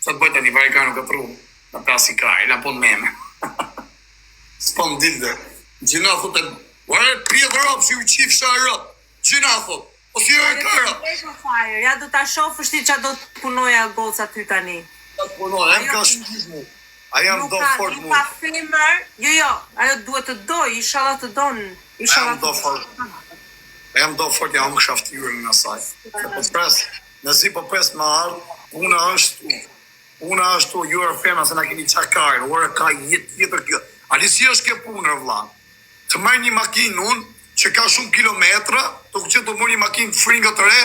Sa të bëjtë një varika nuk të tru, në pasi kari, në pun meme. S'po më dilde. Gjina thote, vare pje dhe rapë, si u qifë shë rapë. Gjina thote, o si e kara. Ja do ta shofë shti që do të punoja goca ty tani. Do të punoja, em ka shpiz mu. A jam do fort mu. Nuk ka femër, jo, ajo duhet të doj, ishala të donë. A jam do fort. A jam do fort, jam kësha ftyrën në saj. Po pres, nëzi po pres më ardhë, puna është tu, ju e femra se na keni qakarë, ora ka jetë tjetër kjo. Ali si është kjo punër, vla? Të marrë një makinë unë, që ka shumë kilometra, të që të mërë një makinë të fringë të re,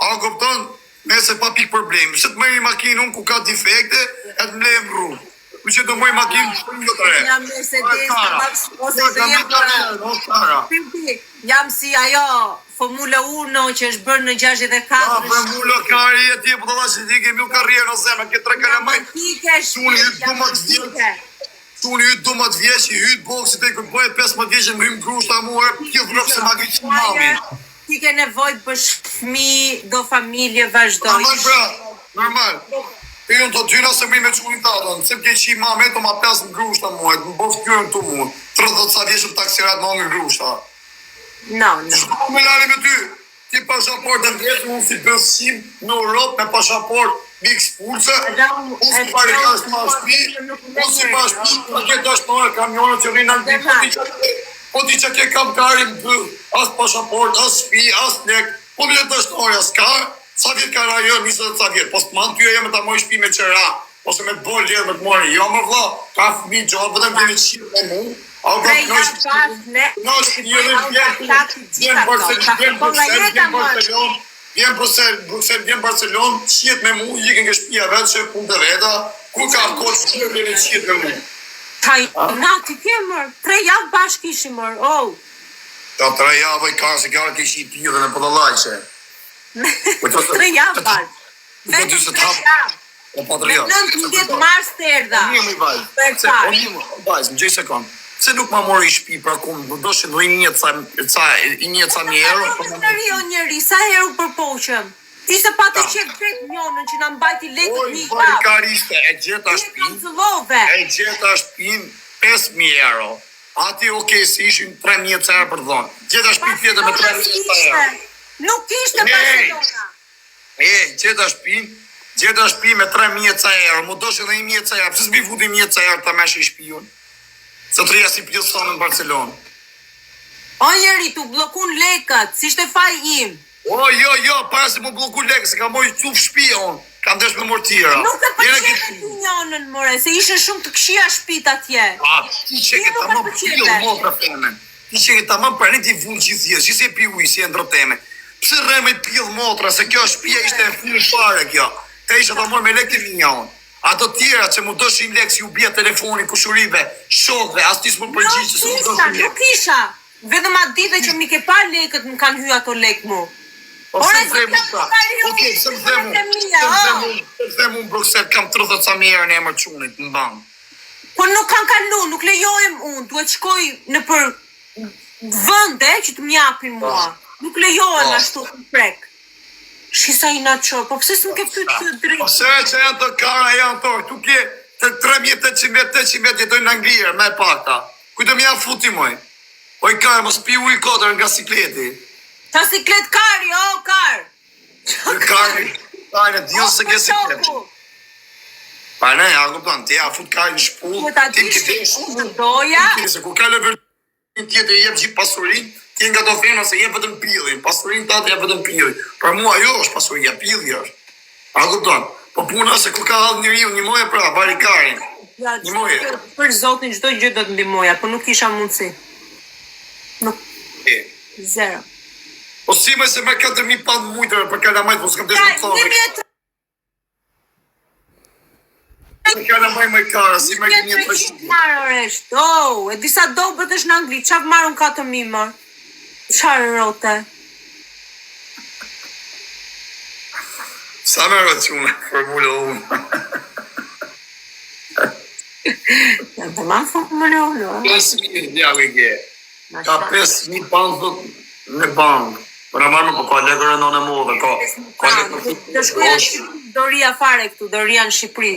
a këpton, me se pa pikë problemi. Se të marrë një makinë unë ku ka defekte, e të mlejë më rrugë. Të që të mërë një makinë të fringë të re. Jam Mercedes, ose jam si ajo, Formula 1 që është bërë në 64. Formula kari e tje, po të dha që ti kemi u karrierë në zemë, këtë tre kalamaj. Unë hytë 12 vjeqë, i hytë boksit e këpojë 15 vjeqë më hymë grushta muë, kjo vrëpë se ma gjithë mami. Ti ke nevojt për fëmi, do familje, vazhdoj. Normal, bra, normal. E unë të tyna se më i me qunin tatën, se më ke qi mame, të ma 5 grushta muë, të më bëfë kjërën të muë, 30 sa vjeqë për taksirat më nga grushta. No. Shko me lali me ty, ti pashaport e vjetë, unë si pësim në Europë me pashaport, Big Spurce, unë si pari ka është ma shpi, unë si ma shpi, a ke dashnorë kamionët që rinë në një, po ti që ke kam kari më bëllë, as pashaport, as shpi, as lek, po bile dashnorë, as ka, sa vjetë ka rajon, 20 sa vjetë, po së të manë ty e jeme ta mojë shpi me qëra, ose me të bolë gjithë me të mori, jo më vla, ka fëmi gjohë, vëdëm të një qirë me mu, a u ka të në shpi, Vjen Bruxelles, vjen Barcelon, qiet me mu, ikin ke shpia vetë që punë të veta, ku ka kohë që që vjen e qiet me mu. Na, ti ke mërë, 3 javë bashkë ishi mërë, Ta 3 javë i ka se kjarë kishi i pjidhe në pëdëllajqe. 3 javë bashkë. Vetë 3 javë. Po 3 javë. 19 mars të erda. Një më i vajzë, më gjej sekund. Se nuk ma mori i shpi pra kumë, do që do i një ca njeri, sa herë përpoqëm. Ti se pa të qep vetë njonën që na mbajti lekët një javë. Barikariste, e gjeta shpin 5.000 euro. Ati okej, si ishin 3.000 euro për dhonë. Gjeta shpin tjetër me 3.000 euro. Nuk ishte Barcelona. Gjeta shpin me 3.000 euro. Mu do që dhe 1.000 euro. Pëse s'bi futi 1.000 euro të mesh i shpion? Se të rria si pjesë sonë në Barcelonë. O njeri, tu blokun lekët, si shte faj im. Jo, para se mu blokun lekët, se ka moj cuf shpion, kam desh me mortira. Nuk të përqeve të njonën, more, se ishe shumë të këshia shpit atje. Ti qeke ta më pjellë motra femen. Ti qeke ta më përni ti vunë që thjesht, që si e pi ujë, si e ndroteme. Pse rreme pjellë motra, se kjo shpia ishte e funë fare kjo. Te ishe ta mor me lekë të minjonë. Ato tjera që mu doshin lekë si u bje telefoni, kushurive, shokve, as ti s'mu përgjishë se mu doshin lekë. Nuk isha, vedëm atë dite që mi ke par lekët më kanë hy ato lekë mu. Ore, se më ta, se më dhe mu në Bruxelles, kam 30.000 euro në emër qunit, në banë. Po nuk kanë kalu, nuk lejohem unë, duhet shkoj në për vënde që të mjapin mua. Nuk lejohem ashtu të prek. Shisa i na qo, po pëse s'm ke fytë të drejtë? Po se që janë të kara, janë të, tu ke të 3.800 jetojnë në Anglirë, me pakta. Kujtë më janë futi moj. O i karë, mos pi ujë kodër nga sikleti. Ta siklet kari, karë. Karë, dhjo se ke siklet. Pa ne, a kupton, ti a fut karë në shpull, ti më këtë shumë doja. Se ku ka lëvër tjetë e jep gjithë pasurin, ti nga do thema se jep vetëm pillin, pasurin të atë jep vetëm pillin. Për mua jo është pasuria, pilli është. A kupton? Po puna se ku ka hallë njeriu një moje pra, barikarin. Një moje. Për zotin çdo gjë do të ndihmoja, po nuk kisha mundësi. Nuk. Zero. Po si më se me 4.000 pound mujtër për kalamajt, po s'kam desh më thonë. Kalamaj më kara, si me gënjë të shqipë. E disa do bëtësh në Angli, qaf marun 4.000 më? Qarë rote? Sa me rëqune, Formula 1. Janë të manë Formula 1, 5.000 djali gje. Ka 5.000 pound në bankë. Për në marrë më po ka legër e në modë, ka legër të shkuja doria fare këtu, doria në Shqipëri.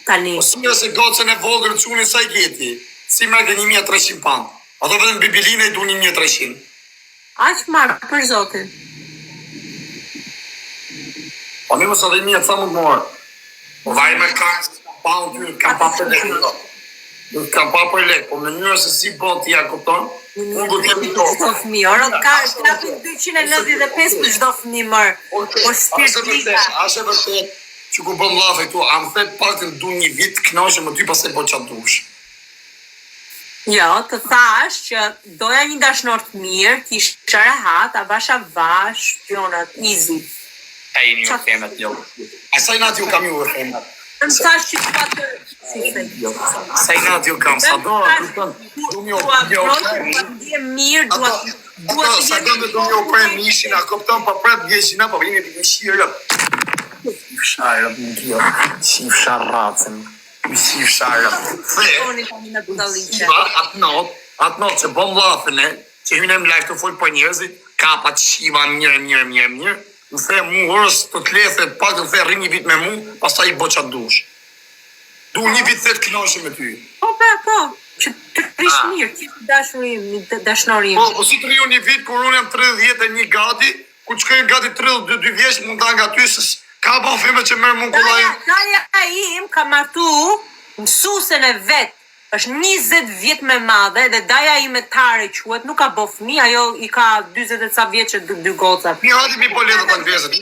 Tani. Po si se gocën e vogël çuni sa i keti. Si më ke 1300 pound. Ato vetëm bibiline i du 1300. Aq marr për zotin. Po më mos edhe 1000 sa më morë. Po vaj me kaq pound ty kam pa për lek. Nuk kam pa për lek, po mënyra se si bën ti ja kupton? Unë do të jam këto. Çdo fëmijë, ora ka shtrapin 295 për çdo fëmijë më. Po shpirtliga. Ashe vërtet që ku bëm llafe këtu, am thet paktën du një vit kënaqem me ty pastaj po çat dush. Jo, të thash që doja një dashnor të mirë, kisha rehat, a basha vash, pjonat, easy. Ai një femë të jo. Asaj natë ju kam ju femë. Më thash që të atë, si thej. Asaj natë ju kam, sa do, du mi Dje mirë, Ato, sa do me du mi opre mishin, a kupton, pa pret gjeshina, pa vini për shirë. Shirë, si sharracën. Si sharra. Atë not që bom lafën që hynem live të folë për njerëzit, kapat shiva mirë. Më the mu orës të t'lethe, pak të the rri një vit me mu, pastaj i bo qatë dush. Du një vit të kënaqem me ty. Po, që të rish mirë, që të dashurim. Po si të riju një vit, kur unë jam 31 gati, ku që këjnë gati 32 vjeç, mund ta nga ty, se ka bon fime që mërë mund kullaj. Daja im ka martu mësuesen e vetë, është 20 vjet me madhe, dhe daja im e tare quhet, nuk ka bo fëmi, ajo i ka 20 e ca vjeç që dy gocat. Mi hadi mi boletë të anglezët.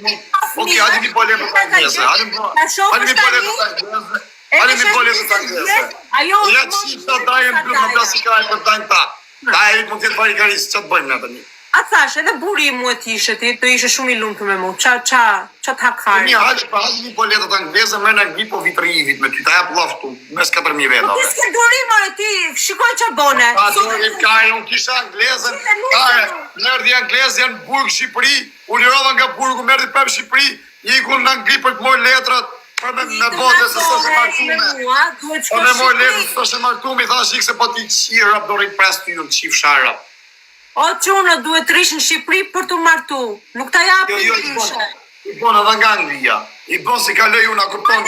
Oke, hadi mi boletë të anglezët. Hadi mi boletë të anglezët. Hadi mi boletë të anglezët. Ja që si të dajem bërë në plasika e për dajnë ta. Daje mund tjetë barikarisë, që të bëjmë në të një. A thash, edhe buri i mu e t'ishe ti, të ishe shumë i lumë të me mu, qa t'hakari. Mi hadi mi boletë të anglezët, mërë në gri po vitër një vit me ty, ta jap laftu, mes 4.000 vetave. Po t'iske durim, arë ti, shikoj që bone. A durim kare, unë kisha anglezën, kare, mërdi anglezë janë burg Shqipëri, u lirova nga burgu, mërdi prap Shqipëri, iku në Angli për të mojë letrat, për me bote se së shë martume. Për me mojë letrat se së shë martume, i thash ikse po ti qirë, rap do rrit pres të ju në qif shara. O quna duhet rish në Shqipëri për të martu, nuk ta japë në kyshe. I bon edhe nga Anglia, i bon si kaloj unë a kupton,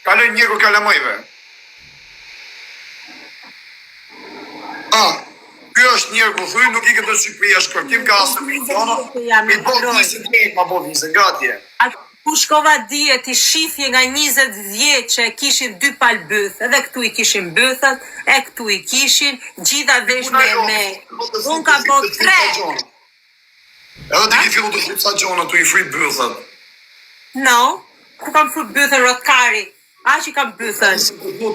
kaloj njërë kur kalamojve. Kjo është njërë ku thuj, nuk i këtë Shqipëria shkërtim, ka asë i bon 20 vjetë, ma bon 20, gatje. Pushkova dje t'i shifje nga 20 vjetë që kishin 2 palë bëth, edhe këtu i kishin bëthat, e këtu i kishin, gjitha vesh me. Unë ka bo 3. Edhe ti ki fillu të fut sa gjona, tu i frit bëthat. No, ku kam fut bëthën rotkari, a që kam bëthën.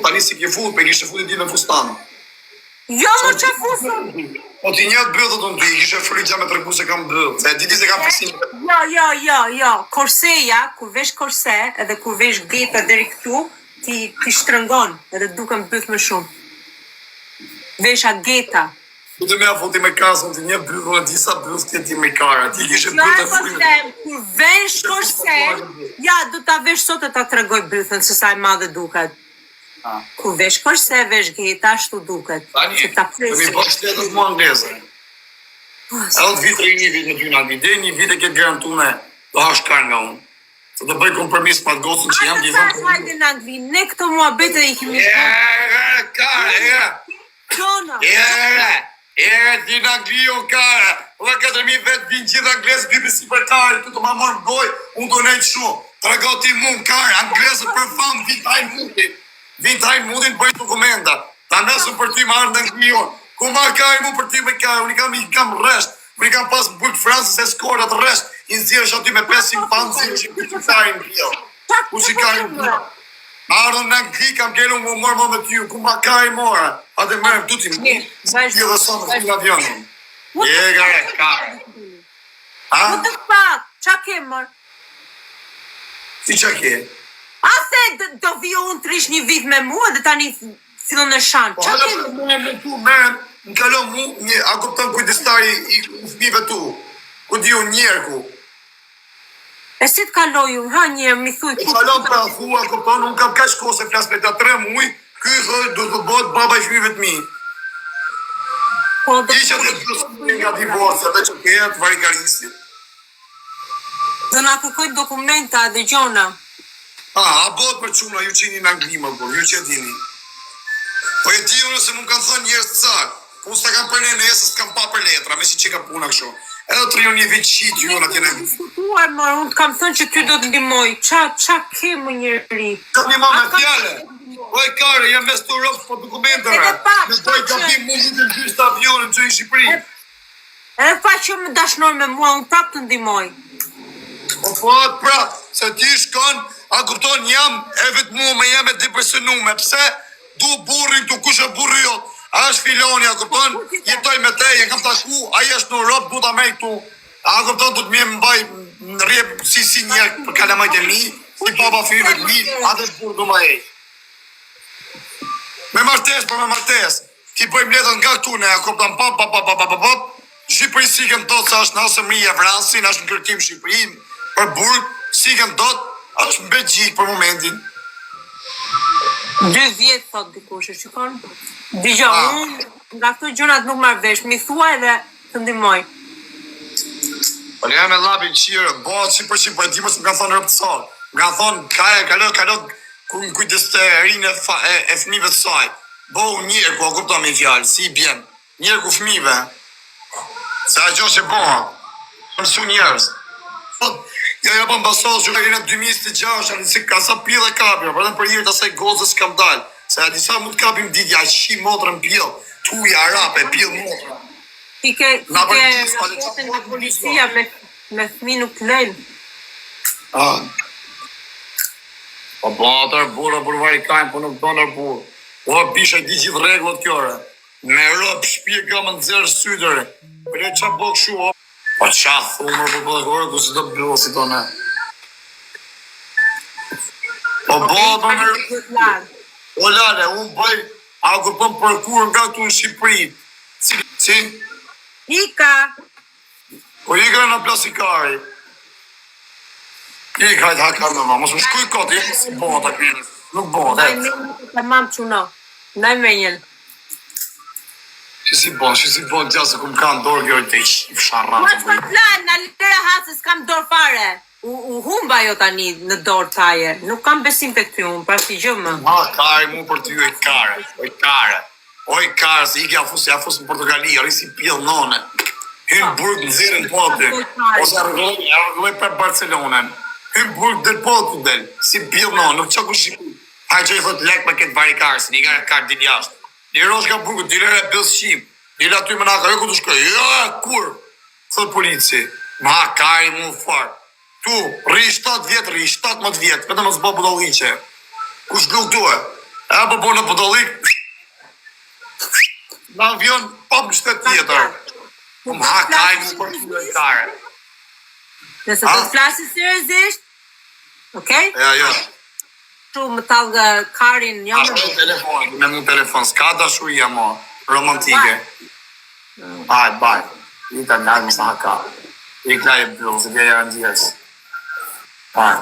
Tani si ki fut, pe kishe futit ti në fustan. Jo, më që fusën. Po ti njët bëthët unë ty, i kishe frikja me tregu se kam bëthë, se diti se kam përsim. Jo, korseja, kur vesh korse, edhe kur vesh geta deri këtu, ti shtrëngon, edhe dukem bëth më shumë. Vesha geta. Tu të me afoti me kasën, ti një bëthë, në disa bëthë ti me kara, ti kishe bëthë frikja. Kur vesh korse, ja, du ta vesh sot e ta tregoj bëthën, se sa e madhe duket. Kur vesh korse, vesh geta, ashtu duket. Tani, të mi po shtetët mu angleze. Edhe të vitë një vit me ty në Angli, dhe një vit e këtë garantu me të hashkar nga unë. Se të bëj kompromis pa të gocën që jam gjithë. Hajde në Angli, ne këto mua bete i kemi... Qona! Ti në Angli o kare, dhe 4.000 vetë vinë gjithë anglesë, bibi si për kare, tu të ma morë goj, unë do nejtë shumë. Të regoti mu kare, anglesë për famë, vinë tajnë mundin bëj dokumenta. Ta nësë për ty marrë në Angli jonë. Ku ma kare mu për ty me kare, unë i kam resht, unë i kam pas bërë Fransës e skorat resht, i nëzirë shaty me 500 fanë, zirë që për ty kare në kjo. Ku që kare në kjo. Ardhën në Angli, kam kellu më mërë më me ty, ku ma kare mora. A dhe mërëm, du ti më, një dhe sonë të të avionin. Kare. Më të pak, qa ke mërë? Si qa ke? A se do vjo unë të rish një vit me mua dhe tani fillon në shanë. Qa ke mërë? Merën, në kalon mu, a kupton kujdestari i fmive tu. Ku di unë njerë ku. E si të kaloj unë, ha njerë, mi thuj. U kalon pra thua, kupton, unë kam ka shko se flas me ta 3 muj, ky thoi do të bëhet baba i fmive të mi. Isha të të nga divorce, dhe që ketë varikarisit. Do na kërkoj dokumenta dhe gjona. A bot për çuna, ju qeni në Angli më bërë, ju që dini. Po e di unë se më kanë thënë njerëz të saktë. Po s'ta kam për ne se s'kam pa për letra, me si që ka puna kështu. Edhe të rion një vit shit ju në tjene. Diskutuar, më unë të kam thënë që ty do të ndihmoj. Qa ke më njëri? Kam një me fjale. Oj kare, jam mes të Europës po dokumenteve. Me doj gabim mundi të gjysë të avionin që i Shqipëri. Edhe pa që më dashnor me mua, unë prap të ndihmoj. Po atë prap, se ti shkon, a kupton jam e vetë mua me jam e depresionume. Pse? Du burrin tu kush e burri jot. A është filoni, a kupton? Jetoj me te, e kam taku, ai është në Europë, du ta mej këtu. A kupton, du të më mbaj në rrjep si një për kalamajt e mi, si papa fyrve të mi, atë është burë du ma e. Me martes, për me martes. Ti bëjmë letën nga këtu, ne, a kupton, pap. Shqipëri sikën tot, sa është nëse mri e Vransin, është në kërkim Shqipërin, për burg, sikën tot, është në Belgjik për momentin. 2 vjet thot dikush, e shikon? Dgjoj, unë nga këto gjërat nuk marr vesh, mi thua edhe të ndihmoj. Po jam me llapin qire, bëhet si për e di mos më kanë thonë rëpt sot. Më kanë thonë kalo ku më kujdes të rinë e fëmijëve të saj. Bëu njërë ku a kupton me fjalë, si i bjen. Njërë ku fëmijëve. Se a gjosh e bëha. Mësu njerëz. Ja bëm basos që në 2026, ani si ka sa pillë e kapja, për hirtë asaj gozës kam dalë. Se a disa mund të kapim ditja, shi motrën pillë, tuj arape, pillë motrën. Ti ke raportin nga policia me fëmijë nuk të lejnë. Po atër burë vari kajnë, po nuk donë burë. O bisha di gjithë regullat kjore. Me rëpë shpje kam në zërë sytëre. Për e qa bëk shu, o. Po qa thumë për bëdhore, ku si do bëllë si tonë. Po atër në rëpë. O lale, unë bëj, a këpëm përkur nga tu në Shqipëri. Si? Ika! Po ika në plasikari. Ika hajtë haka në ma, mos më shkuj kote, si bëhet akmini. Nuk bëhet, Ndaj menjen të mamë quno. Ndaj menjen. Që si bëhet gjasë ku më kanë dorë kjo të i fsharra. Ma që plan, në lëre hasë, s'kam dorë fare. U humba jo tani në dorë taje. Nuk kam besim të ty unë, pra si gjëmë. Ma, kare mu për ty oj kare. Oj kare, se i afus në Portugali, arisi pjellë none. Hynë burg në zirën po aty. Ose arrulloj për Barcelonën. Hynë burg dhe po aty del. Si pjellë none, nuk që ku shqipu. Hajë që i thot lek për këtë vari kare, se një kare din jashtë. Një rosh ka burgu, dilere e bëllë shqim. Dile aty më naka, e ku të shkoj. Ja, kur? Thot polici. Ma, kare mu farë. Tu, rri 7 vjetë, rri 17 vjetë, vetëm mos bë budalliqe. Kush luk tu e? E po bo në budallik, në avion, pop në shtetë tjetër. Ma, kaj mu për të kare. Nëse të flasë seriozisht, okej? Ja. Shu më talë nga karin, jam Ashtë me mu telefon, s'ka dashuria mo, romantike. Aj, baj. I ka nërë më sa haka. I ka e bëllë, se bje janë djesë. Bye.